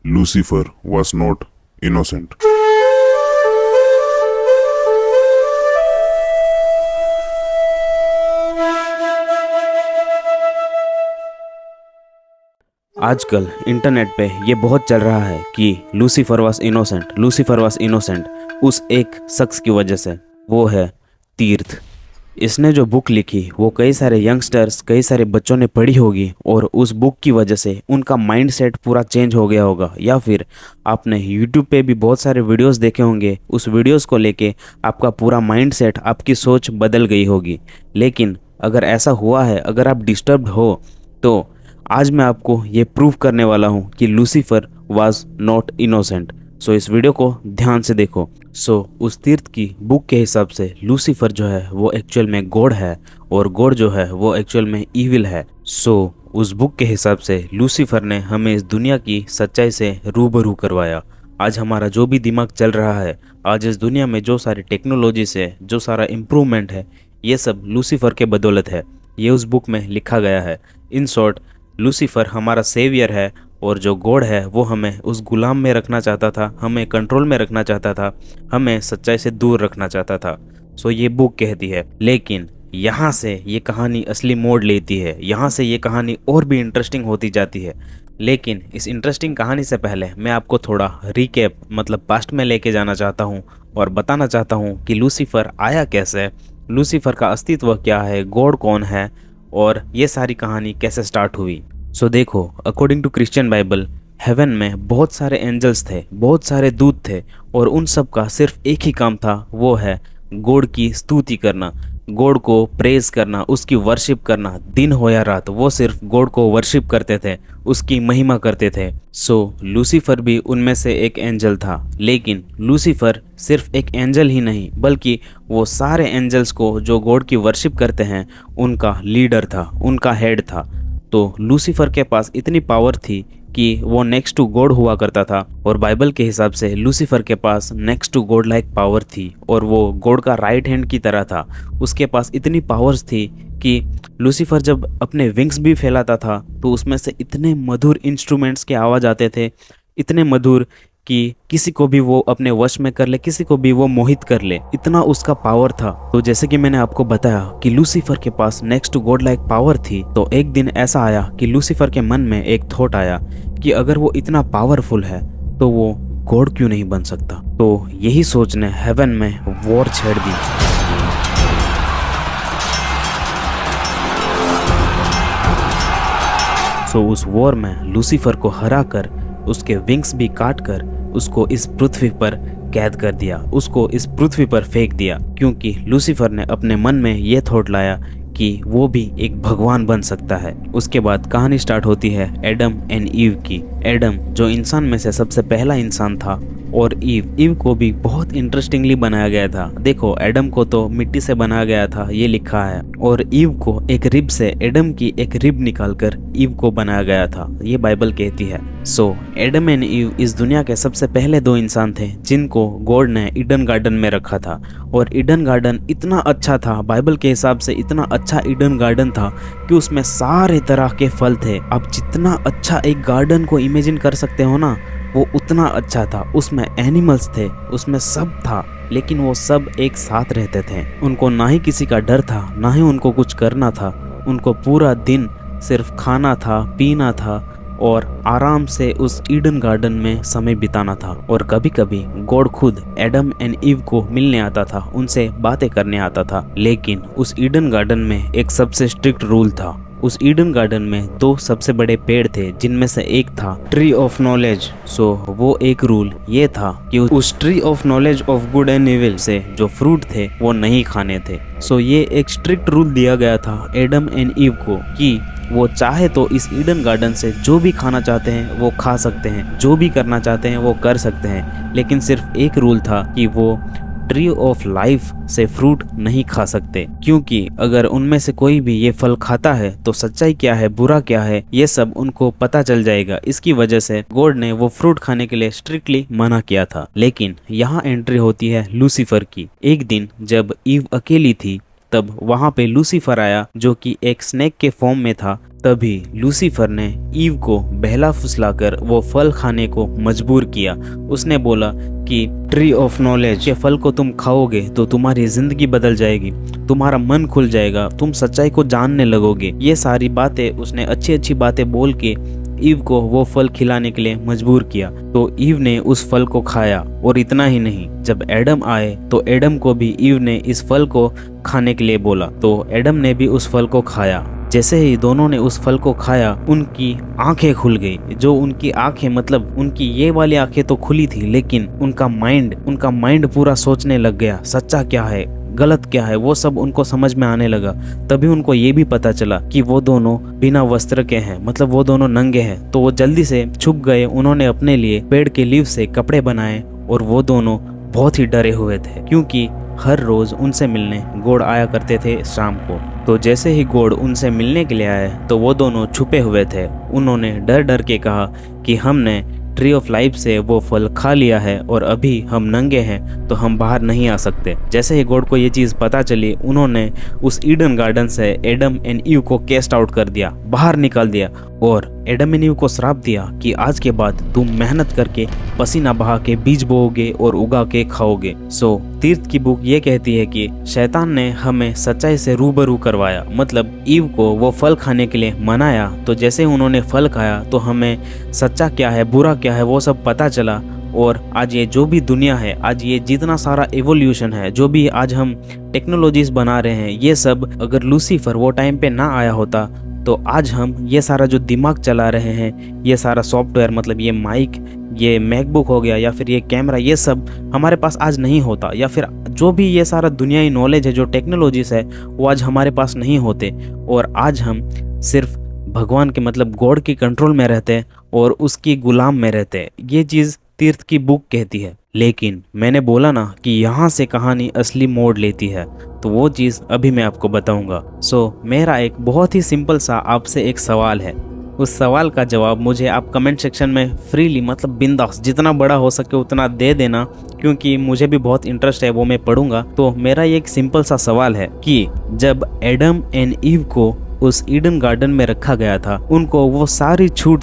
Lucifer was not innocent. आजकल internet पे ये बहुत चल रहा है कि Lucifer was innocent, Lucifer was innocent उस एक शख्स की वजह से। वो है तीर्थ। इसने जो बुक लिखी वो कई सारे यंगस्टर्स, कई सारे बच्चों ने पढ़ी होगी और उस बुक की वजह से उनका माइंडसेट पूरा चेंज हो गया होगा। या फिर आपने यूट्यूब पे भी बहुत सारे वीडियोस देखे होंगे, उस वीडियोस को लेके आपका पूरा माइंडसेट, आपकी सोच बदल गई होगी। लेकिन अगर ऐसा हुआ है, अगर आप डिस्टर्ब्ड हो, तो आज मैं आपको ये प्रूव करने वाला हूँ कि लूसीफर वाज नॉट इनोसेंट। सो इस वीडियो को ध्यान से देखो। उस तीर्थ की बुक के हिसाब से लूसीफर जो है वो एक्चुअल में गॉड है और गॉड जो है वो एक्चुअल में ईविल है। उस बुक के हिसाब से लूसीफर ने हमें इस दुनिया की सच्चाई से रूबरू करवाया। आज हमारा जो भी दिमाग चल रहा है, आज इस दुनिया में जो सारी टेक्नोलॉजी से जो सारा इम्प्रूवमेंट है, ये सब लूसीफर के बदौलत है। ये उस बुक में लिखा गया है। इन शॉर्ट, लूसीफर हमारा सेवियर है और जो गॉड है वो हमें उस गुलाम में रखना चाहता था, हमें कंट्रोल में रखना चाहता था, हमें सच्चाई से दूर रखना चाहता था। ये बुक कहती है। लेकिन यहाँ से ये कहानी असली मोड़ लेती है, यहाँ से ये कहानी और भी इंटरेस्टिंग होती जाती है। लेकिन इस इंटरेस्टिंग कहानी से पहले मैं आपको थोड़ा रिकैप, मतलब पास्ट में लेके जाना चाहता हूँ और बताना चाहता हूँ कि लूसीफर आया कैसे, लूसीफर का अस्तित्व क्या है, गॉड कौन है और ये सारी कहानी कैसे स्टार्ट हुई। देखो, according to Christian Bible, heaven में बहुत सारे एंजल्स थे, बहुत सारे दूत थे और उन सब का सिर्फ एक ही काम था, वो है गॉड की स्तुति करना, गॉड को प्रेज करना, उसकी वर्शिप करना। दिन हो या रात वो सिर्फ गॉड को वर्शिप करते थे, उसकी महिमा करते थे। लूसीफर भी उनमें से एक एंजल था। लेकिन लूसीफर सिर्फ एक एंजल ही नहीं, बल्कि वो सारे एंजल्स को जो गॉड की वर्शिप करते हैं उनका लीडर था, उनका हेड था। लूसीफर के पास इतनी पावर थी कि वो नेक्स्ट टू गॉड हुआ करता था और बाइबल के हिसाब से लूसीफर के पास next to God like power थी और वो गॉड का राइट हैंड की तरह था। उसके पास इतनी पावर्स थी कि लूसीफर जब अपने विंग्स भी फैलाता था तो उसमें से इतने मधुर इंस्ट्रूमेंट्स के आवाज़ आते थे, इतने मधुर कि किसी को भी वो अपने वश में कर ले, किसी को भी वो मोहित कर ले, इतना उसका पावर था। जैसे कि मैंने आपको बताया कि लूसीफर के पास next to God like power थी, तो एक दिन ऐसा आया कि लूसीफर के मन में एक थॉट आया कि अगर वो इतना पावरफुल है तो वो गॉड क्यों नहीं बन सकता। यही सोच ने हेवन में वॉर छेड़ दी। उस वॉर में लूसीफर को हराकर, उसके विंग्स भी काटकर उसको इस पृथ्वी पर कैद कर दिया, उसको इस पृथ्वी पर फेंक दिया, क्योंकि लूसीफर ने अपने मन में ये थॉट लाया कि वो भी एक भगवान बन सकता है। उसके बाद कहानी स्टार्ट होती है एडम एंड ईव की। एडम जो इंसान में से सबसे पहला इंसान था और ईव को भी बहुत इंटरेस्टिंगली बनाया गया था। देखो, एडम को तो मिट्टी से बनाया गया था, ये लिखा है, और ईव को एक रिब से, एडम की एक रिब निकालकर ईव को बनाया गया था, ये बाइबल कहती है। एडम एंड ईव इस दुनिया के सबसे पहले दो इंसान थे जिनको गॉड ने ईडन गार्डन में रखा था। और ईडन गार्डन इतना अच्छा था, बाइबल के हिसाब से इतना अच्छा ईडन गार्डन था कि उसमें सारे तरह के फल थे। आप जितना अच्छा एक गार्डन को इमेजिन कर सकते हो ना, वो उतना अच्छा था। उसमें एनिमल्स थे, उसमें सब था, लेकिन वो सब एक साथ रहते थे। उनको ना ही किसी का डर था, ना ही उनको कुछ करना था। उनको पूरा दिन सिर्फ खाना था, पीना था और आराम से उस ईडन गार्डन में समय बिताना था। और कभी कभी गॉड खुद एडम एंड ईव को मिलने आता था, उनसे बातें करने आता था। लेकिन उस ईडन गार्डन में एक सबसे स्ट्रिक्ट रूल था। उस ईडन गार्डन में दो सबसे बड़े पेड़ थे, जिनमें से एक था ट्री ऑफ नॉलेज। वो एक रूल ये था कि उस tree of knowledge of good and evil से जो फ्रूट थे वो नहीं खाने थे। ये एक स्ट्रिक्ट रूल दिया गया था एडम एंड ईव को कि वो चाहे तो इस ईडन गार्डन से जो भी खाना चाहते हैं वो खा सकते हैं, जो भी करना चाहते हैं वो कर सकते हैं। लेकिन सिर्फ एक रूल था कि वो ट्री ऑफ लाइफ से फ्रूट नहीं खा सकते, क्योंकि अगर उनमें से कोई भी ये फल खाता है तो सच्चाई क्या है, बुरा क्या है, ये सब उनको पता चल जाएगा। इसकी वजह से गॉड ने वो फ्रूट खाने के लिए स्ट्रिक्टली मना किया था। लेकिन यहाँ एंट्री होती है लूसीफर की। एक दिन जब ईव अकेली थी तब वहाँ पे लूसीफर आया, जो कि एक स्नेक के फॉर्म में था, तभी लूसीफर ने ईव को बहला फुसलाकर वो फल खाने को मजबूर किया। उसने बोला कि ट्री ऑफ नॉलेज के फल को तुम खाओगे तो तुम्हारी जिंदगी बदल जाएगी, तुम्हारा मन खुल जाएगा, तुम सच्चाई को जानने लगोगे। ये सारी बातें उसने अच्छी अच्छी बातें बोल के ईव को वो फल खिलाने के लिए मजबूर किया। तो ईव ने उस फल को खाया। और इतना ही नहीं, जब एडम आए तो एडम को भी ईव ने इस फल को खाने के लिए बोला, तो एडम ने भी उस फल को खाया। जैसे ही दोनों ने उस फल को खाया, उनकी आंखें खुल गई। जो उनकी आंखें, मतलब उनकी ये वाली आंखें तो खुली थी, लेकिन उनका माइंड पूरा सोचने लग गया, सच्चा क्या है, गलत क्या है, वो सब उनको समझ में आने लगा। तभी उनको ये भी पता चला कि वो दोनों बिना वस्त्र के हैं, मतलब वो दोनों नंगे हैं। तो वो जल्दी से छुप गए। उन्होंने अपने लिए पेड़ के लीव से कपड़े बनाए और वो दोनों बहुत ही डरे हुए थे, क्योंकि हर रोज उनसे मिलने गॉड आया करते थे शाम को। तो जैसे ही गॉड उनसे मिलने के लिए आए तो वो दोनों छुपे हुए थे। उन्होंने डर डर के कहा कि हमने ट्री ऑफ लाइफ से वो फल खा लिया है और अभी हम नंगे हैं, तो हम बाहर नहीं आ सकते। जैसे ही गॉड को ये चीज़ पता चली, उन्होंने उस ईडन गार्डन से एडम एंड ईव को कैस्ट आउट कर दिया, बाहर निकाल दिया, और एडम एंड ईव को श्राप दिया कि आज के बाद तुम मेहनत करके पसीना बहा के बीज बोओगे और उगा के खाओगे। सो तीर्थ की बुक ये कहती है कि शैतान ने हमें सच्चाई से रूबरू करवाया, मतलब ईव को वो फल खाने के लिए मनाया। तो जैसे उन्होंने फल खाया तो हमें सच्चा क्या है, बुरा क्या है, वो सब पता चला। और आज ये जो भी दुनिया है, आज ये जितना सारा एवोल्यूशन है, जो भी आज हम टेक्नोलॉजीज बना रहे हैं, ये सब अगर लूसीफर वो टाइम पे ना आया होता तो आज हम ये सारा जो दिमाग चला रहे हैं, ये सारा सॉफ्टवेयर, मतलब ये माइक, ये मैकबुक हो गया या फिर ये कैमरा, ये सब हमारे पास आज नहीं होता। या फिर जो भी ये सारा दुनियाई नॉलेज है, जो टेक्नोलॉजीज है, वो आज हमारे पास नहीं होते। और आज हम सिर्फ भगवान के, मतलब गॉड की कंट्रोल में रहते और उसकी गुलाम में रहते। ये चीज़ तीर्थ की बुक कहती है। लेकिन मैंने बोला ना कि यहाँ से कहानी असली मोड़ लेती है, तो वो चीज़ अभी मैं आपको बताऊंगा। सो मेरा एक बहुत ही सिंपल सा आपसे एक सवाल है। उस सवाल का जवाब मुझे आप कमेंट सेक्शन में फ्रीली, मतलब बिंदास, जितना बड़ा हो सके उतना दे देना, क्योंकि मुझे भी बहुत इंटरेस्ट है, वो मैं पढ़ूंगा। तो मेरा ये एक सिंपल सा सवाल है कि जब एडम एंड ईव को उस ईडन गार्डन में रखा गया था, उनको वो सारी छूट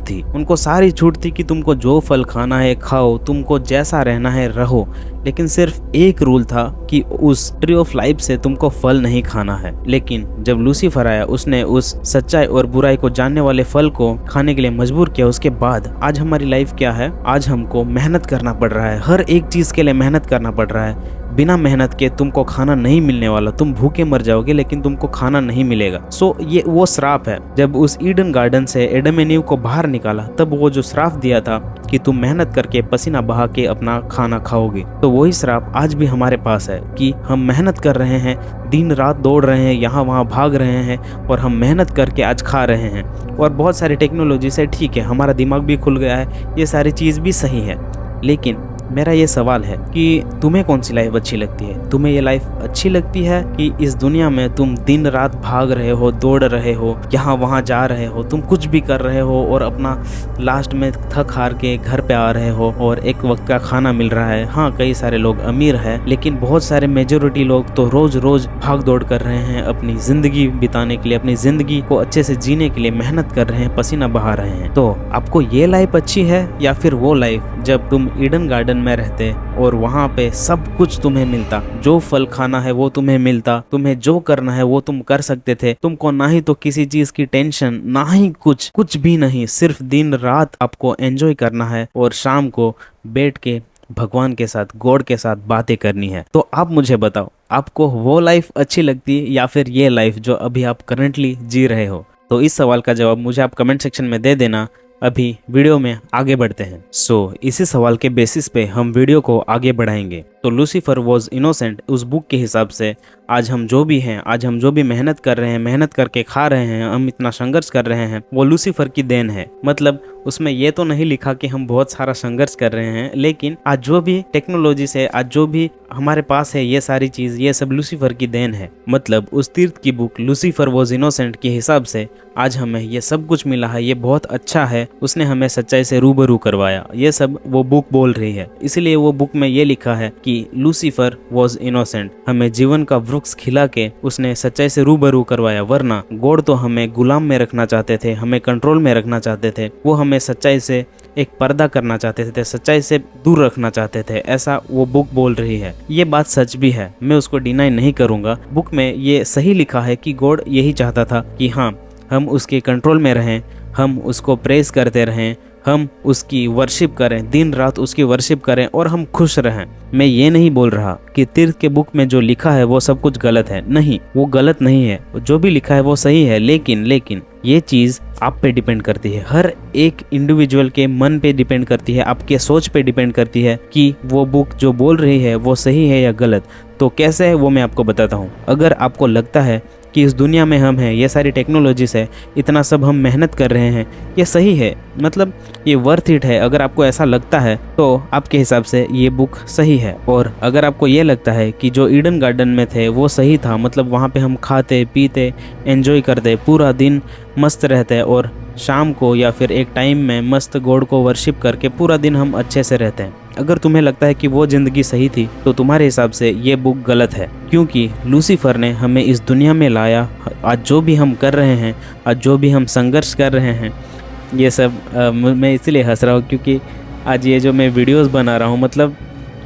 थी कि तुमको जो फल खाना है खाओ, तुमको जैसा रहना है रहो। लेकिन सिर्फ एक रूल था कि उस ट्री ऑफ लाइफ से तुमको फल नहीं खाना है। लेकिन जब लूसीफर आया, उसने उस सच्चाई और बुराई को जानने वाले फल को खाने के लिए मजबूर किया। उसके बाद आज हमारी लाइफ क्या है, आज हमको मेहनत करना पड़ रहा है, हर एक चीज के लिए मेहनत करना पड़ रहा है। बिना मेहनत के तुमको खाना नहीं मिलने वाला, तुम भूखे मर जाओगे, लेकिन तुमको खाना नहीं मिलेगा। सो ये वो श्राप है। जब उस ईडन गार्डन से एडम एंड ईव को बाहर निकाला, तब वो जो श्राप दिया था कि तुम मेहनत करके पसीना बहा के अपना खाना खाओगे, तो वही श्राप आज भी हमारे पास है कि हम मेहनत कर रहे हैं, दिन रात दौड़ रहे हैं, यहाँ वहाँ भाग रहे हैं, और हम मेहनत करके आज खा रहे हैं। और बहुत सारी टेक्नोलॉजी से ठीक है, हमारा दिमाग भी खुल गया है, ये सारी चीज़ भी सही है। लेकिन मेरा ये सवाल है कि तुम्हें कौन सी लाइफ अच्छी लगती है? तुम्हें ये लाइफ अच्छी लगती है कि इस दुनिया में तुम दिन रात भाग रहे हो, दौड़ रहे हो, यहाँ वहाँ जा रहे हो, तुम कुछ भी कर रहे हो और अपना लास्ट में थक हार के घर पे आ रहे हो और एक वक्त का खाना मिल रहा है? हाँ, कई सारे लोग अमीर हैं, लेकिन बहुत सारे मेजोरिटी लोग तो रोज रोज भाग दौड़ कर रहे हैं, अपनी जिंदगी बिताने के लिए, अपनी जिंदगी को अच्छे से जीने के लिए मेहनत कर रहे हैं, पसीना बहा रहे हैं। तो आपको ये लाइफ अच्छी है या फिर वो लाइफ जब तुम ईडन गार्डन में रहते और वहाँ पे सब कुछ तुम्हें मिलता, जो फल खाना है वो तुम्हें मिलता, तुम्हें जो करना है वो तुम कर सकते थे, तुमको ना ही तो किसी चीज की टेंशन, ना ही कुछ भी नहीं, सिर्फ दिन रात आपको एंजॉय करना है और शाम को बैठ के भगवान के साथ, गॉड के साथ बातें करनी है। तो आप मुझे बताओ, आपको वो लाइफ अच्छी लगती है या फिर ये लाइफ जो अभी आप करंटली जी रहे हो? तो इस सवाल का जवाब मुझे आप कमेंट सेक्शन में दे देना। अभी वीडियो में आगे बढ़ते हैं। इसी सवाल के बेसिस पे हम वीडियो को आगे बढ़ाएंगे। तो लूसीफर वॉज इनोसेंट, उस बुक के हिसाब से आज हम जो भी हैं, आज हम जो भी मेहनत कर रहे हैं, मेहनत करके खा रहे हैं, हम इतना संघर्ष कर रहे हैं, वो लूसीफर की देन है। मतलब उसमें ये तो नहीं लिखा कि हम बहुत सारा संघर्ष कर रहे हैं, लेकिन आज जो भी टेक्नोलॉजी से आज जो भी हमारे पास है ये सारी चीज, ये सब लूसीफर की देन है। मतलब उस तीर्थ की बुक लूसीफर वॉज इनोसेंट के हिसाब से आज हमें ये सब कुछ मिला है, ये बहुत अच्छा है। उसने हमें सच्चाई से रूबरू करवाया, ये सब वो बुक बोल रही है। इसलिए वो बुक में ये लिखा है कि लूसीफर वॉज इनोसेंट, हमें जीवन का वृक्ष खिला के उसने सच्चाई से रूबरू करवाया। वरना गॉड तो हमें गुलाम में रखना चाहते थे, हमें कंट्रोल में रखना चाहते थे, वो हमें सच्चाई से एक पर्दा करना चाहते थे, सच्चाई से दूर रखना चाहते थे, ऐसा वो बुक बोल रही है। ये बात सच भी है, मैं उसको डिनाई नहीं करूंगा। बुक में ये सही लिखा है कि गॉड यही चाहता था कि हाँ, हम उसके कंट्रोल में रहें, हम उसको प्रेज करते रहें, हम उसकी वर्शिप करें, दिन रात उसकी वर्शिप करें और हम खुश रहें। मैं ये नहीं बोल रहा कि तीर्थ के बुक में जो लिखा है वो सब कुछ गलत है, नहीं, वो गलत नहीं है, जो भी लिखा है वो सही है। लेकिन ये चीज़ आप पे डिपेंड करती है, हर एक इंडिविजुअल के मन पे डिपेंड करती है, आपके सोच पे डिपेंड करती है कि वो बुक जो बोल रही है वो सही है या गलत। तो कैसे है वो मैं आपको बताता हूँ। अगर आपको लगता है कि इस दुनिया में हम हैं, ये सारी टेक्नोलॉजीज है, इतना सब हम मेहनत कर रहे हैं, ये सही है, मतलब ये वर्थ इट है, अगर आपको ऐसा लगता है तो आपके हिसाब से ये बुक सही है। और अगर आपको ये लगता है कि जो ईडन गार्डन में थे वो सही था, मतलब वहाँ पे हम खाते पीते एंजॉय करते, पूरा दिन मस्त रहते और शाम को या फिर एक टाइम में मस्त गॉड को वर्शिप करके पूरा दिन हम अच्छे से रहते हैं, अगर तुम्हें लगता है कि वो ज़िंदगी सही थी तो तुम्हारे हिसाब से ये बुक गलत है। क्योंकि लूसीफर ने हमें इस दुनिया में लाया, आज जो भी हम कर रहे हैं, आज जो भी हम संघर्ष कर रहे हैं, ये सब मैं इसलिए हंस रहा हूँ क्योंकि आज ये जो मैं वीडियोस बना रहा हूँ, मतलब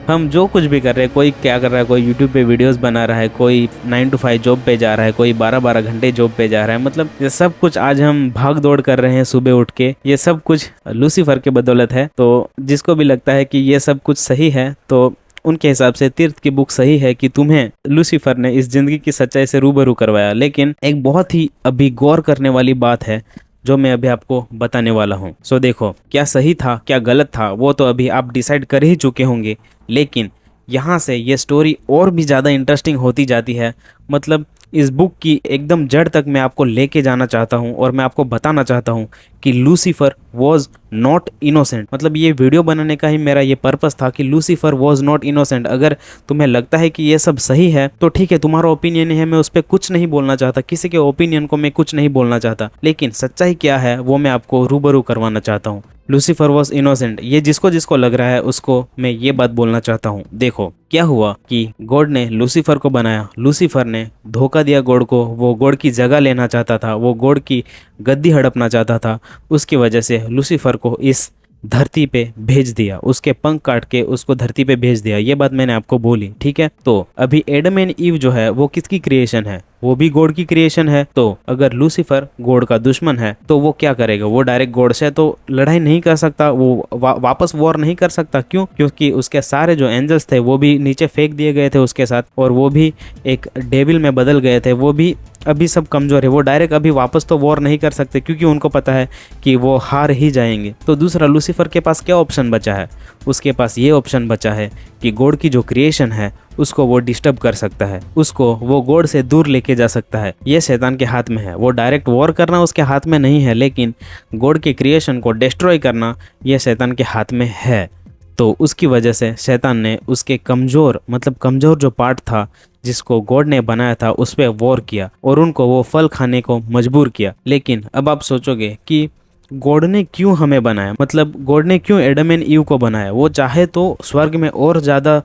हम जो कुछ भी कर रहे हैं, कोई क्या कर रहा है, कोई यूट्यूब पे वीडियोस बना रहा है, कोई 9 to 5 जॉब पे जा रहा है, कोई 12-12 घंटे जॉब पे जा रहा है, मतलब ये सब कुछ आज हम भाग दौड़ कर रहे हैं सुबह उठ के, ये सब कुछ लूसीफर के बदौलत है। तो जिसको भी लगता है कि ये सब कुछ सही है तो उनके हिसाब से तीर्थ की बुक सही है कि तुम्हें लूसीफर ने इस जिंदगी की सच्चाई से रूबरू करवाया। लेकिन एक बहुत ही अभी गौर करने वाली बात है जो मैं अभी आपको बताने वाला हूँ। सो देखो, क्या सही था क्या गलत था वो तो अभी आप डिसाइड कर ही चुके होंगे, लेकिन यहाँ से ये स्टोरी और भी ज़्यादा इंटरेस्टिंग होती जाती है। मतलब इस बुक की एकदम जड़ तक मैं आपको लेके जाना चाहता हूँ और मैं आपको बताना चाहता हूँ कि लूसीफर वॉज नॉट इनोसेंट। मतलब ये वीडियो बनाने का ही मेरा ये पर्पस था कि लूसीफर वॉज नॉट इनोसेंट। अगर तुम्हें लगता है कि ये सब सही है तो ठीक है, तुम्हारा ओपिनियन है, मैं उस पर कुछ नहीं बोलना चाहता, किसी के ओपिनियन को मैं कुछ नहीं बोलना चाहता, लेकिन सच्चाई क्या है वो मैं आपको रूबरू करवाना चाहता हूँ। लूसीफर वॉज इनोसेंट, ये जिसको जिसको लग रहा है उसको मैं ये बात बोलना चाहता हूँ। देखो क्या हुआ कि गॉड ने लूसीफर को बनाया, लूसीफर ने धोखा दिया गॉड को, वो गॉड की जगह लेना चाहता था, वो गॉड की गद्दी हड़पना चाहता था। उसकी वजह से लूसीफर को इस धरती पे भेज दिया, उसके पंख काट के उसको धरती पे भेज दिया। ये बात मैंने आपको बोली, ठीक है। तो अभी एडम एंड ईव जो है वो किसकी क्रिएशन है? वो भी गॉड की क्रिएशन है। तो अगर लूसीफर गॉड का दुश्मन है तो वो क्या करेगा? वो डायरेक्ट गॉड से तो लड़ाई नहीं कर सकता, वो वापस वॉर नहीं कर सकता। क्यों? क्योंकि उसके सारे जो एंजल्स थे वो भी नीचे फेंक दिए गए थे उसके साथ, और वो भी एक डेविल में बदल गए थे, वो भी अभी सब कमजोर है। वो डायरेक्ट अभी वापस तो वॉर नहीं कर सकते क्योंकि उनको पता है कि वो हार ही जाएंगे। तो दूसरा, लूसीफर के पास क्या ऑप्शन बचा है? उसके पास ये ऑप्शन बचा है कि गॉड की जो क्रिएशन है उसको वो डिस्टर्ब कर सकता है, उसको वो गॉड से दूर लेके जा सकता है। ये शैतान के हाथ में है। वो डायरेक्ट वॉर करना उसके हाथ में नहीं है, लेकिन गॉड की क्रिएशन को डिस्ट्रॉय करना ये शैतान के हाथ में है। तो उसकी वजह से शैतान ने उसके कमज़ोर जो पार्ट था जिसको गॉड ने बनाया था उस पर वॉर किया और उनको वो फल खाने को मजबूर किया। लेकिन अब आप सोचोगे कि गॉड ने क्यों हमें बनाया, मतलब गॉड ने क्यों एडम एंड ईव को बनाया? वो चाहे तो स्वर्ग में और ज़्यादा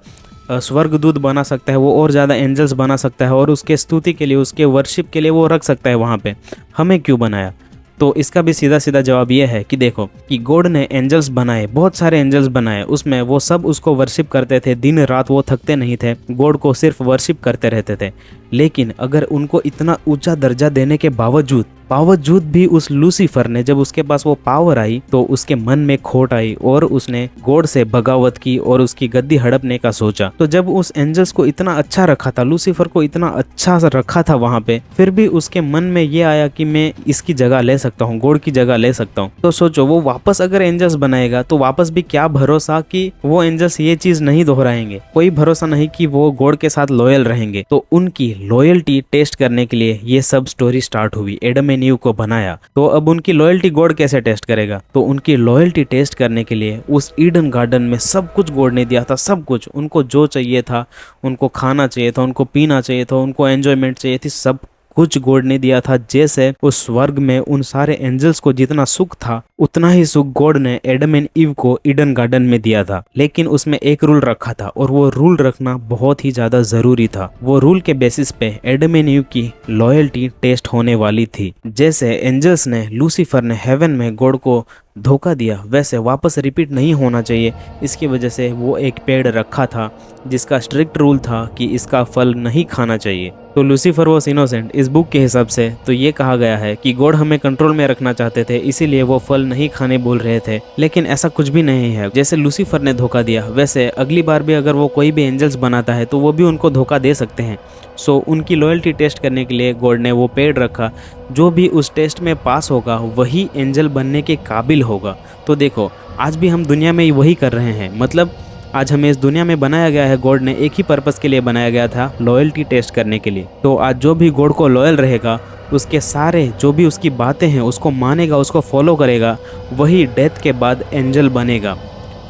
स्वर्गदूत बना सकता है, वो और ज़्यादा एंजल्स बना सकता है और उसके स्तुति के लिए, उसके वर्शिप के लिए वो रख सकता है वहाँ पे। हमें क्यों बनाया? तो इसका भी सीधा सीधा जवाब ये है कि देखो कि गॉड ने एंजल्स बनाए, बहुत सारे एंजल्स बनाए, उसमें वो सब उसको वर्शिप करते थे, दिन रात वो थकते नहीं थे, गॉड को सिर्फ वर्शिप करते रहते थे। लेकिन अगर उनको इतना ऊंचा दर्जा देने के बावजूद भी उस लूसीफर ने, जब उसके पास वो पावर आई तो उसके मन में खोट आई और उसने गॉड से बगावत की और उसकी गद्दी हड़पने का सोचा। तो जब उस एंजल्स को इतना अच्छा रखा था, लूसीफर को इतना अच्छा रखा था वहां पे, फिर भी उसके मन में ये आया कि मैं इसकी जगह ले सकता हूँ, गॉड की जगह ले सकता हूँ। तो सोचो, वो वापस अगर एंजल्स बनाएगा तो वापस भी क्या भरोसा कि वो एंजल्स ये चीज नहीं दोहराएंगे, कोई भरोसा नहीं कि वो गॉड के साथ लॉयल रहेंगे। तो उनकी लॉयल्टी टेस्ट करने के लिए ये सब स्टोरी स्टार्ट हुई। एडम एंड ईव को बनाया, तो अब उनकी लॉयल्टी गॉड कैसे टेस्ट करेगा? तो उनकी लॉयल्टी टेस्ट करने के लिए उस ईडन गार्डन में सब कुछ गॉड ने दिया था, सब कुछ उनको जो चाहिए था, उनको खाना चाहिए था, उनको पीना चाहिए था, उनको एंजॉयमेंट चाहिए थी, सब कुछ गॉड ने दिया था। जैसे उस स्वर्ग में उन सारे एंजल्स को जितना सुख था, उतना ही सुख गॉड ने एडम एंड ईव को ईडन गार्डन में दिया था। लेकिन उसमें एक रूल रखा था, और वो रूल रखना बहुत ही ज्यादा जरूरी था। वो रूल के बेसिस पे एडम एंड ईव की लॉयल्टी टेस्ट होने वाली थी। जैसे एंजल्स ने, लूसीफर ने हेवन में गॉड को धोखा दिया, वैसे वापस रिपीट नहीं होना चाहिए। इसकी वजह से वो एक पेड़ रखा था जिसका स्ट्रिक्ट रूल था कि इसका फल नहीं खाना चाहिए। तो लूसीफर वॉज इनोसेंट। इस बुक के हिसाब से तो ये कहा गया है कि गॉड हमें कंट्रोल में रखना चाहते थे, इसीलिए वो फल नहीं खाने बोल रहे थे। लेकिन ऐसा कुछ भी नहीं है। जैसे लूसीफर ने धोखा दिया, वैसे अगली बार भी अगर वो कोई भी एंजल्स बनाता है तो वो भी उनको धोखा दे सकते हैं। सो उनकी लॉयल्टी टेस्ट करने के लिए गॉड ने वो पेड़ रखा। जो भी उस टेस्ट में पास होगा वही एंजल बनने के काबिल होगा। तो देखो, आज भी हम दुनिया में वही कर रहे हैं। मतलब आज हमें इस दुनिया में बनाया गया है, गॉड ने एक ही पर्पस के लिए बनाया गया था, लॉयल्टी टेस्ट करने के लिए। तो आज जो भी गॉड को लॉयल रहेगा, उसके सारे जो भी उसकी बातें हैं उसको मानेगा, उसको फॉलो करेगा, वही डेथ के बाद एंजल बनेगा।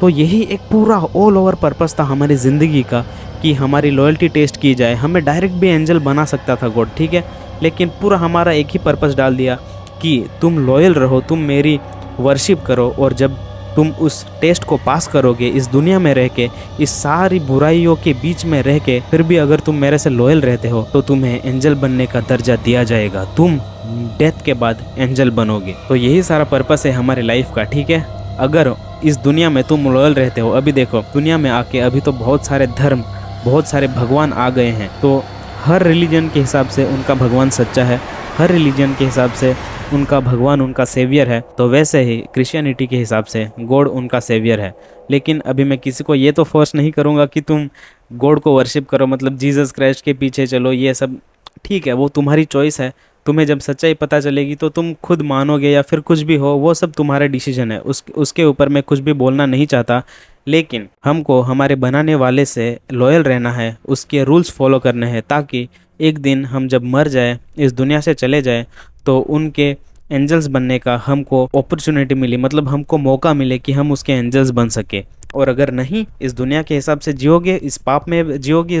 तो यही एक पूरा ऑल ओवर पर्पस था हमारी ज़िंदगी का कि हमारी लॉयल्टी टेस्ट की जाए। हमें डायरेक्ट भी एंजल बना सकता था गॉड, ठीक है, लेकिन पूरा हमारा एक ही पर्पस डाल दिया कि तुम लॉयल रहो, तुम मेरी वर्शिप करो, और जब तुम उस टेस्ट को पास करोगे इस दुनिया में रह के, इस सारी बुराइयों के बीच में रह के, फिर भी अगर तुम मेरे से लॉयल रहते हो तो तुम्हें एंजल बनने का दर्जा दिया जाएगा, तुम डेथ के बाद एंजल बनोगे। तो यही सारा पर्पस है हमारी लाइफ का, ठीक है। अगर इस दुनिया में तुम लॉयल रहते हो, अभी देखो दुनिया में आके अभी तो बहुत सारे धर्म, बहुत सारे भगवान आ गए हैं। तो हर रिलीजन के हिसाब से उनका भगवान सच्चा है, हर रिलीजन के हिसाब से उनका भगवान उनका सेवियर है। तो वैसे ही क्रिश्चियनिटी के हिसाब से गॉड उनका सेवियर है। लेकिन अभी मैं किसी को ये तो फोर्स नहीं करूँगा कि तुम गॉड को वर्शिप करो, मतलब जीसस क्राइस्ट के पीछे चलो, ये सब ठीक है, वो तुम्हारी चॉइस है। तुम्हें जब सच्चाई पता चलेगी तो तुम खुद मानोगे या फिर कुछ भी हो, वो सब तुम्हारा डिसीजन है। उसके ऊपर मैं कुछ भी बोलना नहीं चाहता। लेकिन हमको हमारे बनाने वाले से लॉयल रहना है, उसके रूल्स फॉलो करने हैं, ताकि एक दिन हम जब मर जाए, इस दुनिया से चले जाए, तो उनके एंजल्स बनने का हमको अपॉर्चुनिटी मिली, मतलब हमको मौका मिले कि हम उसके एंजल्स बन सके। और अगर नहीं, इस दुनिया के हिसाब से जियोगे, इस पाप में जियोगे,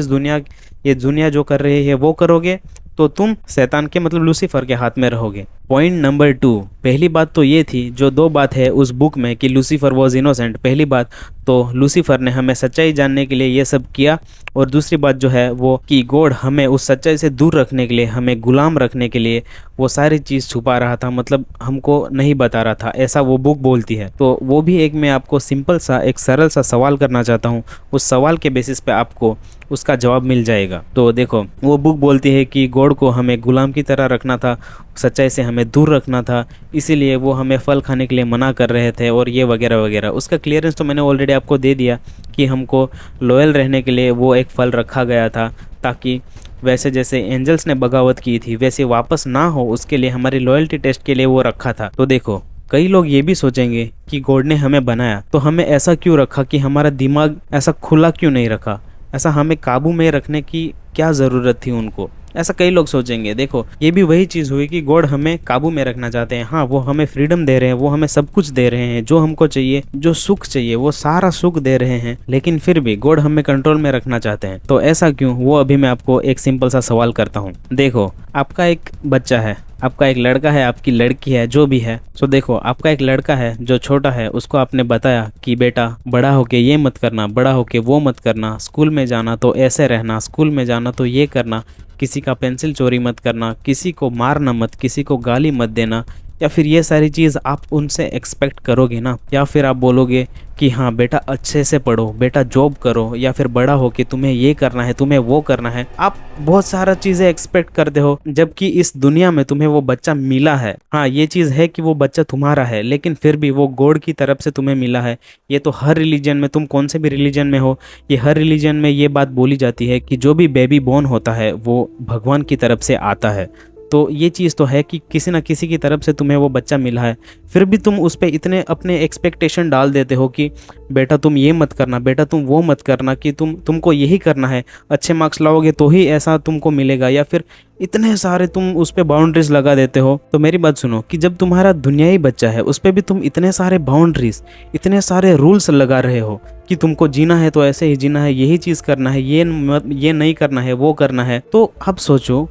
ये दुनिया जो कर रही है वो करोगे, तो तुम शैतान के, मतलब लूसीफर के हाथ में रहोगे। पॉइंट नंबर 2, पहली बात तो ये थी, जो 2 बात है उस बुक में कि लूसीफर वॉज इनोसेंट। पहली बात तो लूसीफर ने हमें सच्चाई जानने के लिए ये सब किया, और दूसरी बात जो है वो कि गॉड हमें उस सच्चाई से दूर रखने के लिए, हमें गुलाम रखने के लिए वो सारी चीज़ छुपा रहा था, मतलब हमको नहीं बता रहा था, ऐसा वो बुक बोलती है। तो वो भी एक मैं आपको सिंपल सा, एक सरल सा सवाल करना चाहता हूँ, उस सवाल के बेसिस पे आपको उसका जवाब मिल जाएगा। तो देखो, वो बुक बोलती है कि गॉड को हमें गुलाम की तरह रखना था, सच्चाई से हमें दूर रखना था, इसीलिए वो हमें फल खाने के लिए मना कर रहे थे, और ये वगैरह वगैरह। उसका क्लियरेंस तो मैंने ऑलरेडी आपको दे दिया कि हमको लॉयल रहने के लिए वो एक फल रखा गया था, ताकि वैसे जैसे एंजल्स ने बगावत की थी वैसे वापस ना हो, उसके लिए हमारी लॉयल्टी टेस्ट के लिए वो रखा था। तो देखो, कई लोग ये भी सोचेंगे कि गॉड ने हमें बनाया तो हमें ऐसा क्यों रखा, कि हमारा दिमाग ऐसा खुला क्यों नहीं रखा, ऐसा हमें काबू में रखने की क्या ज़रूरत थी उनको, ऐसा कई लोग सोचेंगे। देखो, ये भी वही चीज़ हुई कि गॉड हमें काबू में रखना चाहते हैं। हाँ, वो हमें फ्रीडम दे रहे हैं, वो हमें सब कुछ दे रहे हैं, जो हमको चाहिए, जो सुख चाहिए वो सारा सुख दे रहे हैं, लेकिन फिर भी गॉड हमें कंट्रोल में रखना चाहते हैं। तो ऐसा क्यों, वो अभी मैं आपको एक सिंपल सा सवाल करता हूँ। देखो, आपका एक बच्चा है, आपका एक लड़का है, आपकी लड़की है, जो भी है। तो देखो, आपका एक लड़का है जो छोटा है, उसको आपने बताया कि बेटा बड़ा होके ये मत करना, बड़ा होके वो मत करना, स्कूल में जाना तो ऐसे रहना, स्कूल में जाना तो ये करना, किसी का पेंसिल चोरी मत करना, किसी को मारना मत, किसी को गाली मत देना, या फिर ये सारी चीज़ आप उनसे एक्सपेक्ट करोगे ना? या फिर आप बोलोगे कि हाँ बेटा अच्छे से पढ़ो, बेटा जॉब करो, या फिर बड़ा हो कि तुम्हें ये करना है, तुम्हें वो करना है। आप बहुत सारा चीज़ें एक्सपेक्ट करते हो, जबकि इस दुनिया में तुम्हें वो बच्चा मिला है। हाँ, ये चीज़ है कि वो बच्चा तुम्हारा है, लेकिन फिर भी वो गॉड की तरफ से तुम्हें मिला है। ये तो हर रिलीजन में, तुम कौन से भी रिलीजन में हो, ये हर रिलीजन में ये बात बोली जाती है कि जो भी बेबी बॉर्न होता है वो भगवान की तरफ से आता है। तो ये चीज़ तो है कि किसी ना किसी की तरफ से तुम्हें वो बच्चा मिला है, फिर भी तुम उस पर इतने अपने एक्सपेक्टेशन डाल देते हो कि बेटा तुम ये मत करना, बेटा तुम वो मत करना, कि तुमको यही करना है, अच्छे मार्क्स लाओगे तो ही ऐसा तुमको मिलेगा, या फिर इतने सारे तुम उस पर बाउंड्रीज लगा देते हो। तो मेरी बात सुनो कि जब तुम्हारा दुनियाई बच्चा है उस पर भी तुम इतने सारे बाउंड्रीज, इतने सारे रूल्स लगा रहे हो कि तुमको जीना है तो ऐसे ही जीना है, यही चीज़ करना है, ये नहीं करना है, वो करना है। तो अब सोचो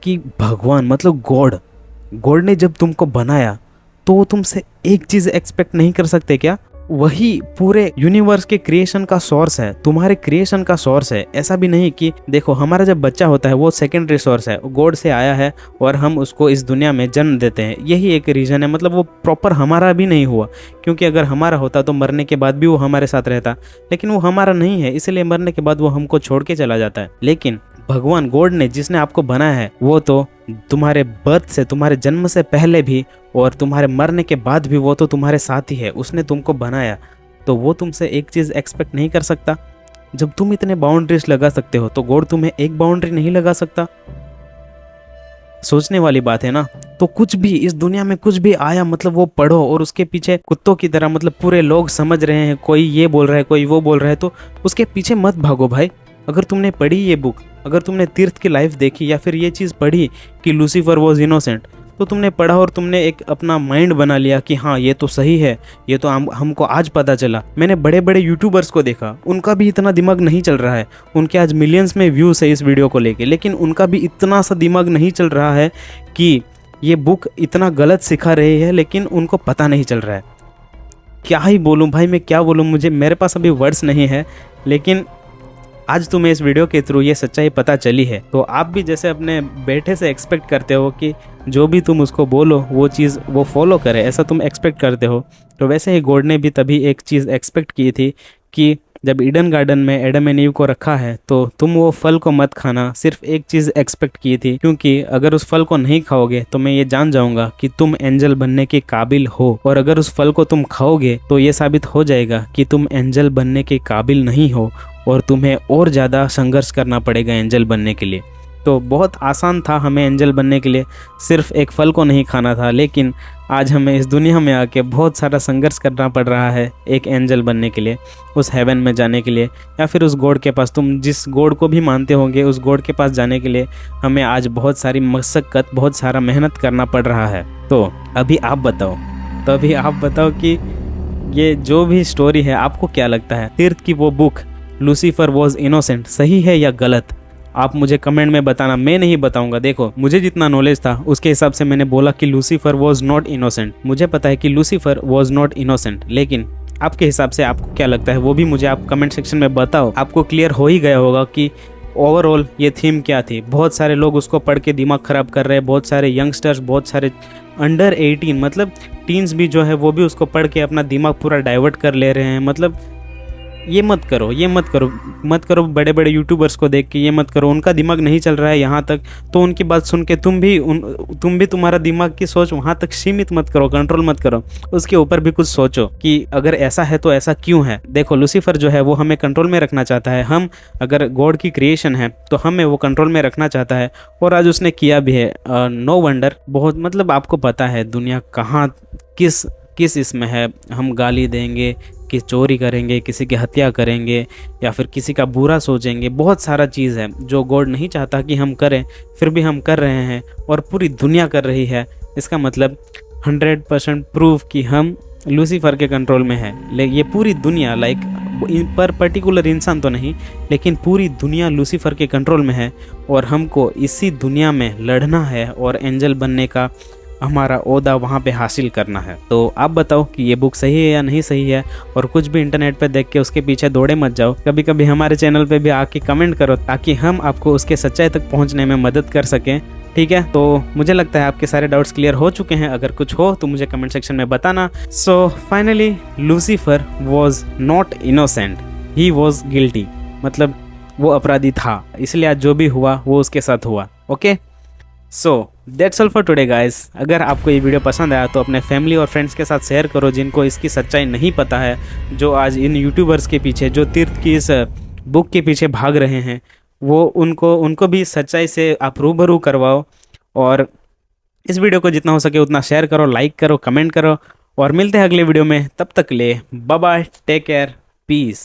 कि भगवान मतलब गॉड ने जब तुमको बनाया तो वो तुमसे एक चीज़ एक्सपेक्ट नहीं कर सकते क्या? वही पूरे यूनिवर्स के क्रिएशन का सोर्स है, तुम्हारे क्रिएशन का सोर्स है। ऐसा भी नहीं कि देखो हमारा जब बच्चा होता है वो सेकेंडरी सोर्स है, गॉड से आया है और हम उसको इस दुनिया में जन्म देते हैं, यही एक रीज़न है। मतलब वो प्रॉपर हमारा भी नहीं हुआ, क्योंकि अगर हमारा होता तो मरने के बाद भी वो हमारे साथ रहता, लेकिन वो हमारा नहीं है, इसलिए मरने के बाद वो हमको छोड़ के चला जाता है। लेकिन भगवान गॉड ने जिसने आपको बनाया है वो तो तुम्हारे बर्थ से, तुम्हारे जन्म से पहले भी और तुम्हारे मरने के बाद भी वो तो तुम्हारे साथ ही है, उसने तुमको बनाया। तो वो तुमसे एक चीज़ एक्सपेक्ट नहीं कर सकता? जब तुम इतने बाउंड्रीज लगा सकते हो तो गॉड तुम्हें एक बाउंड्री नहीं लगा सकता? सोचने वाली बात है ना। तो कुछ भी इस दुनिया में कुछ भी आया मतलब वो पढ़ो और उसके पीछे कुत्तों की तरह मतलब पूरे लोग समझ रहे हैं, कोई ये बोल रहा है कोई वो बोल रहा है, तो उसके पीछे मत भागो भाई। अगर तुमने पढ़ी ये बुक, अगर तुमने तीर्थ की लाइफ देखी या फिर ये चीज़ पढ़ी कि लूसीफर वॉज इनोसेंट, तो तुमने पढ़ा और तुमने एक अपना माइंड बना लिया कि हाँ ये तो सही है, ये तो हमको आज पता चला। मैंने बड़े बड़े यूट्यूबर्स को देखा, उनका भी इतना दिमाग नहीं चल रहा है, उनके आज मिलियंस में व्यूज़ है इस वीडियो को लेके, लेकिन उनका भी इतना सा दिमाग नहीं चल रहा है कि ये बुक इतना गलत सिखा रही है, लेकिन उनको पता नहीं चल रहा है। क्या ही बोलूँ भाई, मैं क्या बोलूँ, मेरे पास अभी वर्ड्स नहीं है। लेकिन आज तुम्हें इस वीडियो के थ्रू ये सच्चाई पता चली है, तो आप भी जैसे अपने बेटे से एक्सपेक्ट करते हो कि जो भी तुम उसको बोलो वो चीज़ वो फॉलो करे, ऐसा तुम एक्सपेक्ट करते हो, तो वैसे ही गॉड ने भी तभी एक चीज़ एक्सपेक्ट की थी कि जब ईडन गार्डन में एडम एंड ईव को रखा है तो तुम वो फल को मत खाना। सिर्फ एक चीज़ एक्सपेक्ट की थी, क्योंकि अगर उस फल को नहीं खाओगे तो मैं ये जान जाऊंगा कि तुम एंजल बनने के काबिल हो, और अगर उस फल को तुम खाओगे तो ये साबित हो जाएगा कि तुम एंजल बनने के काबिल नहीं हो और तुम्हें और ज़्यादा संघर्ष करना पड़ेगा एंजल बनने के लिए। तो बहुत आसान था हमें एंजल बनने के लिए, सिर्फ एक फल को नहीं खाना था, लेकिन आज हमें इस दुनिया में आके बहुत सारा संघर्ष करना पड़ रहा है एक एंजल बनने के लिए, उस हेवन में जाने के लिए, या फिर उस गॉड के पास, तुम जिस गॉड को भी मानते होंगे उस गॉड के पास जाने के लिए हमें आज बहुत सारी मशक्क़त, बहुत सारा मेहनत करना पड़ रहा है। तो अभी आप बताओ कि ये जो भी स्टोरी है आपको क्या लगता है? तीर्थ की वो बुक लूसीफर वॉज इनोसेंट सही है या गलत? आप मुझे कमेंट में बताना, मैं नहीं बताऊंगा। देखो मुझे जितना नॉलेज था उसके हिसाब से मैंने बोला कि लूसीफर वॉज नॉट इनोसेंट। मुझे पता है कि लूसीफर वॉज नॉट इनोसेंट, लेकिन आपके हिसाब से आपको क्या लगता है वो भी मुझे आप कमेंट सेक्शन में बताओ। आपको क्लियर हो ही गया होगा कि ओवरऑल ये थीम क्या थी। बहुत सारे लोग उसको पढ़ के दिमाग ख़राब कर रहे हैं, बहुत सारे यंगस्टर्स, बहुत सारे अंडर 18 मतलब टीन्स भी जो है वो भी उसको पढ़ के अपना दिमाग पूरा डाइवर्ट कर ले रहे हैं। मतलब ये मत करो बड़े बड़े यूट्यूबर्स को देख के ये मत करो, उनका दिमाग नहीं चल रहा है यहाँ तक, तो उनकी बात सुन के तुम भी तुम्हारा दिमाग की सोच वहाँ तक सीमित मत करो, कंट्रोल मत करो, उसके ऊपर भी कुछ सोचो कि अगर ऐसा है तो ऐसा क्यों है। देखो लूसीफर जो है वो हमें कंट्रोल में रखना चाहता है, हम अगर गॉड की क्रिएशन है तो हमें वो कंट्रोल में रखना चाहता है, और आज उसने किया भी है। नो वंडर, बहुत मतलब आपको पता है दुनिया कहाँ किस इसमें है। हम गाली देंगे कि चोरी करेंगे, किसी की हत्या करेंगे, या फिर किसी का बुरा सोचेंगे, बहुत सारा चीज़ है जो गॉड नहीं चाहता कि हम करें, फिर भी हम कर रहे हैं और पूरी दुनिया कर रही है। इसका मतलब 100% प्रूफ कि हम लूसीफर के कंट्रोल में है। ये पूरी दुनिया पर पर्टिकुलर इंसान तो नहीं, लेकिन पूरी दुनिया लूसीफर के कंट्रोल में है, और हमको इसी दुनिया में लड़ना है और एंजल बनने का हमारा ओहदा वहाँ पे हासिल करना है। तो आप बताओ कि ये बुक सही है या नहीं सही है, और कुछ भी इंटरनेट पे देख के उसके पीछे दौड़े मत जाओ। कभी कभी हमारे चैनल पे भी आके कमेंट करो ताकि हम आपको उसके सच्चाई तक पहुँचने में मदद कर सकें, ठीक है। तो मुझे लगता है आपके सारे डाउट्स क्लियर हो चुके हैं। अगर कुछ हो तो मुझे कमेंट सेक्शन में बताना। So finally Lucifer was not innocent, he was guilty, मतलब वो अपराधी था, इसलिए आज जो भी हुआ वो उसके साथ हुआ। Okay, so that's all for today guys. अगर आपको ये वीडियो पसंद आया तो अपने फैमिली और फ्रेंड्स के साथ शेयर करो जिनको इसकी सच्चाई नहीं पता है, जो आज इन यूट्यूबर्स के पीछे, जो तीर्थ की इस बुक के पीछे भाग रहे हैं, वो उनको भी सच्चाई से आप रूबरू करवाओ। और इस वीडियो को जितना हो सके उतना शेयर करो, लाइक करो, कमेंट करो और मिलते हैं अगले वीडियो में। तब तक के लिए bye bye, take care, piece.